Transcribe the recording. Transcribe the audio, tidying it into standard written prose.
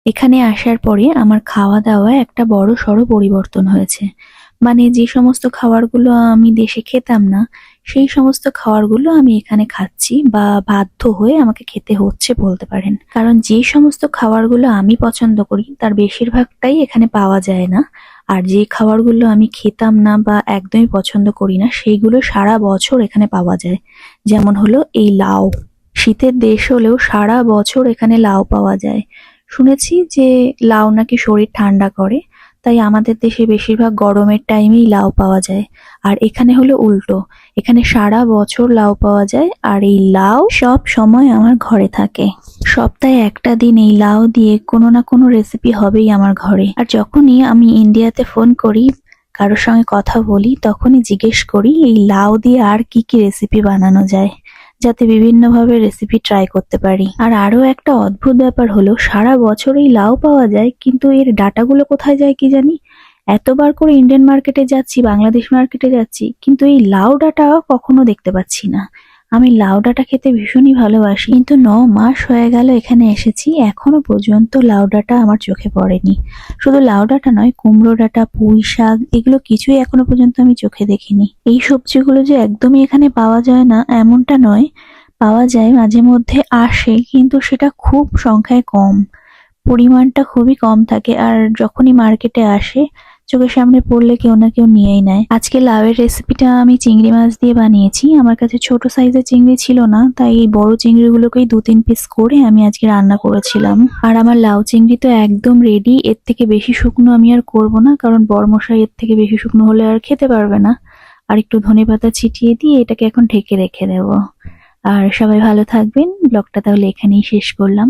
এখানে আসার পরে আমার খাওয়া দাওয়ায় একটা বড়সড় পরিবর্তন হয়েছে। মানে যে সমস্ত খাবারগুলো আমি দেশে খেতাম না, সেই সমস্ত খাবারগুলো আমি এখানে খাচ্ছি বা বাধ্য হয়ে আমাকে খেতে হচ্ছে বলতে পারেন। কারণ যে সমস্ত খাবারগুলো আমি পছন্দ করি তার বেশিরভাগটাই এখানে পাওয়া যায় না। আর যে খাবারগুলো আমি খেতাম না বা একদমই পছন্দ করি না সেইগুলো সারা বছর এখানে পাওয়া যায়। যেমন হলো এই লাউ। শীতের দেশ হলেও সারা বছর এখানে লাউ পাওয়া যায়। শুনেছি যে লাউ নাকি শরীর ঠান্ডা করে, তাই আমাদের দেশে বেশিরভাগ গরমের টাইমেই লাউ পাওয়া যায়। আর এখানে হলো উল্টো, এখানে সারা বছর লাউ পাওয়া যায় আর এই লাউ সব সময় আমার ঘরে থাকে। সপ্তাহে একটা দিন এই লাউ দিয়ে কোনো না কোনো রেসিপি হবেই আমার ঘরে। আর যখনই আমি ইন্ডিয়াতে ফোন করি, কারোর সঙ্গে কথা বলি, তখনই জিজ্ঞেস করি এই লাউ দিয়ে আর কি কি রেসিপি বানানো যায়, যাতে বিভিন্নভাবে রেসিপি ট্রাই করতে পারি। আর আরো একটা অদ্ভুত ব্যাপার হলো সারা বছর এই লাউ পাওয়া যায়, কিন্তু এর ডাঁটাগুলো কোথায় যায় কি জানি। এতবার করে ইন্ডিয়ান মার্কেটে যাচ্ছি, বাংলাদেশ মার্কেটে যাচ্ছি, কিন্তু এই লাউ ডাঁটা কখনো দেখতে পাচ্ছি না। আমি লাউ ডাঁটা খেতে ভীষণই ভালোবাসি, কিন্তু 9 মাস হয়ে গেল এখানে এসেছি, এখনো পর্যন্ত লাউ ডাঁটা আমার চোখে পড়েনি। শুধু লাউ ডাঁটা নয়, কুমড়ো ডাঁটা, পুঁই শাক, এগুলো কিছুই এখনো পর্যন্ত আমি চোখে দেখিনি। এই সবজিগুলো যে একদমই এখানে পাওয়া যায় না এমনটা নয়, পাওয়া যায়, মাঝে মধ্যে আসে, কিন্তু সেটা খুব সংখ্যায় কম। পরিমাণটা খুবই কম থাকে, আর যখনই মার্কেটে আসে চোখের সামনে পড়লে কেউ না কেউ নিয়েই নেয়। আজকে লাউয়ের রেসিপিটা আমি চিংড়ি মাছ দিয়ে বানিয়েছি। আমার কাছে ছোট সাইজের চিংড়ি ছিল না, তাই এই বড় চিংড়িগুলোকেই 2-3 পিস করে আমি আজকে রান্না করেছিলাম। আর আমার লাউ চিংড়ি তো একদম রেডি। এর থেকে বেশি শুকনো আমি আর করব না, কারণ বড়মশাই এর থেকে বেশি শুকনো হলে আর খেতে পারবে না। আর একটু ধনেপাতা ছিটিয়ে দিয়ে এটাকে এখন ঢেকে রেখে দেবো। আর সবাই ভালো থাকবেন। ব্লগটা তাহলে এখানেই শেষ করলাম।